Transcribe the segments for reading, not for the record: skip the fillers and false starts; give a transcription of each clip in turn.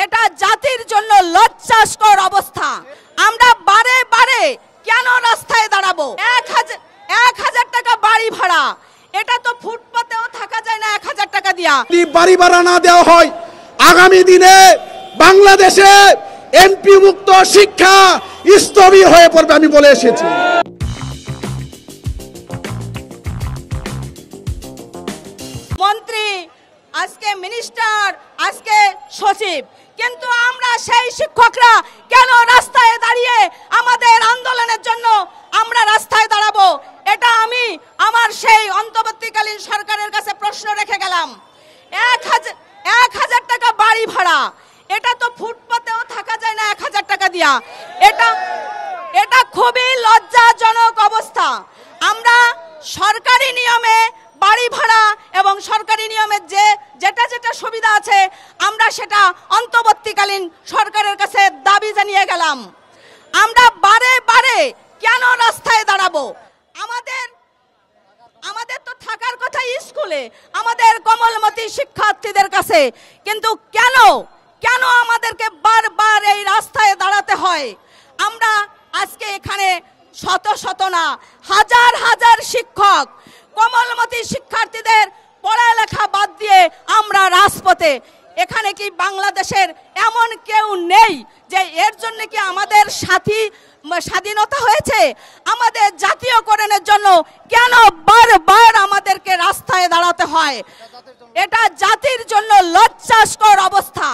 এটা জাতির জন্য লজ্জাস্কর অবস্থা। আমরা বারে বারে কেন রাস্তায় দাঁড়াবো? 1000 টাকা বাড়ি ভাড়া, এটা তো ফুটপাতেও থাকা যায় না 1000 টাকা দিয়া। যদি বাড়ি ভাড়া না দেওয়া হয়, আগামী দিনে বাংলাদেশে এমপি মুক্ত শিক্ষা স্থবির হয়ে পড়বে, আমি বলে এসেছি। মন্ত্রী আজকে মিনিস্টার, আজকে সচিব, কিন্তু আমরা সেই শিক্ষকরা কেন রাস্তায় দাঁড়িয়ে আমাদের আন্দোলনের জন্য আমরা রাস্তায় দাঁড়াবো? এটা আমি আমার সেই অন্তর্বর্তীকালীন সরকারের কাছে প্রশ্ন রেখে গেলাম। 1000 টাকা বাড়ি ভাড়া, এটা তো ফুটপাতেও থাকা যায় না 1000 টাকা দিয়া। এটা খুবই লজ্জাজনক অবস্থা। আমরা সরকারি নিয়মে বাড়ি ভাড়া এবং সরকারি নিয়মের যেটা সুবিধা আছে আমরা সেটা অন্তর্বর্তীকালীন সরকারের কাছে দাবি জানিয়ে গেলাম। আমরা বারে বারে কেন রাস্তায় দাঁড়াবো? আমাদের তো থাকার কথা স্কুলে, আমাদের কোমলমতি শিক্ষার্থীদের কাছে, কিন্তু কেন আমাদেরকে বারবার এই রাস্তায় দাঁড়াতে হয়? আমরা আজকে এখানে শত না হাজার হাজার শিক্ষক, কোমলমতি শিক্ষার্থীদের পড়ালেখা বাদ দিয়ে আমরা রাজপথে। এখানে কি বাংলাদেশের এমন কেউ নেই যে এর জন্য কি আমাদের স্বাধীনতা হয়েছে? আমাদের জাতীয়করণের জন্য কেন বারবার আমাদেরকে রাস্তায় দাঁড়াতে হয়? এটা জাতির জন্য লজ্জাস্কর অবস্থা।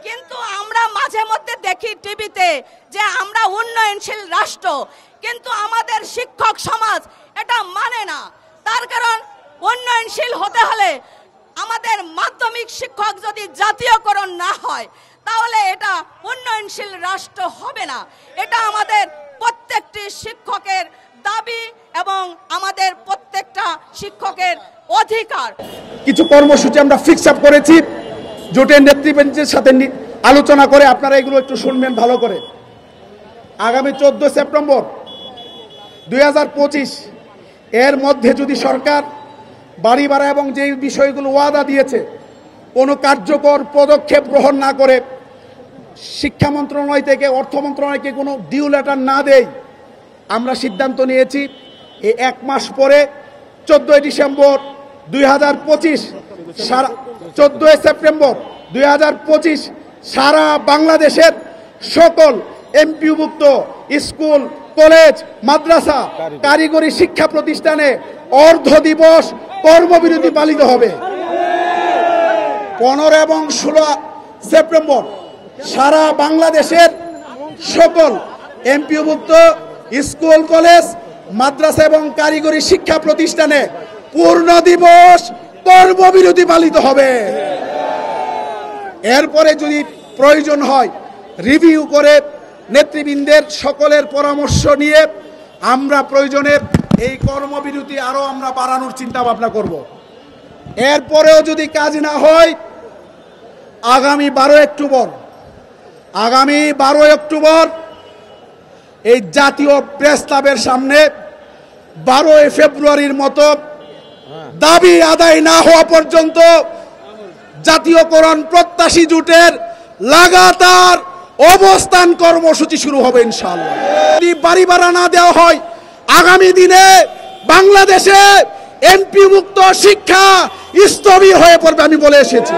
কিন্তু আমরা মাঝে মধ্যে দেখি টিভিতে যে আমরা উন্নয়নশীল রাষ্ট্র, কিন্তু আমাদের শিক্ষক সমাজ এটা মানে না। তার কারণ উন্নয়নশীল হতে হলে আমাদের মাধ্যমিক শিক্ষক যদি জাতীয়করণ না হয় তাহলে এটা উন্নয়নশীল রাষ্ট্র হবে না। এটা আমাদের প্রত্যেকটি শিক্ষকের দাবি এবং আমাদের প্রত্যেকটা শিক্ষকের অধিকার। কিছু কর্মসূচি আমরা ফিক্স আপ করেছি জোটের নেতৃবৃন্দের সাথে আলোচনা করে, আপনারা এগুলো একটু শুনবেন ভালো করে। আগামী 14 সেপ্টেম্বর 2025 এর মধ্যে যদি সরকার বাড়ি ভাড়া এবং যে বিষয়গুলো ওয়াদা দিয়েছে কোনো কার্যকর পদক্ষেপ গ্রহণ না করে, শিক্ষা মন্ত্রণালয় থেকে অর্থ মন্ত্রণালয়কে কোনো ডিউ লেটার না দেয়, আমরা সিদ্ধান্ত নিয়েছি এই 1 মাস পরে 14 ডিসেম্বর 2025 14 সেপ্টেম্বর 2025 সারা বাংলাদেশের সকল এমপিভুক্ত স্কুল, কলেজ, মাদ্রাসা, কারিগরি শিক্ষা প্রতিষ্ঠানে অর্ধ দিবস কর্মবিরতি পালিত হবে। 15 এবং 16 সেপ্টেম্বর সারা বাংলাদেশের সকল এমপিভুক্ত স্কুল, কলেজ, মাদ্রাসা এবং কারিগরি শিক্ষা প্রতিষ্ঠানে পূর্ণ দিবস কর্মবিরতি পালিত হবে। এরপরে যদি প্রয়োজন হয় রিভিউ করে নেতৃবৃন্দের সকলের পরামর্শ নিয়ে আমরা প্রয়োজনের এই কর্মবিরতি আরো আমরা বাড়ানোর চিন্তা ভাবনা করব। এরপরেও যদি কাজ না হয় আগামী 12 অক্টোবর এই জাতীয় প্রেস ক্লাবের সামনে 12 ফেব্রুয়ারির মতো দাবি আদায় না হওয়া পর্যন্ত জাতীয়করণ প্রত্যাশী জোটের লাগাতার অবস্থান কর্মসূচি শুরু হবে ইনশাআল্লাহ। যদি বাড়ি ভাড়া না দেওয়া হয় আগামী দিনে বাংলাদেশে এমপি মুক্ত শিক্ষা স্থবির হয়ে পড়বে, আমি বলে এসেছি।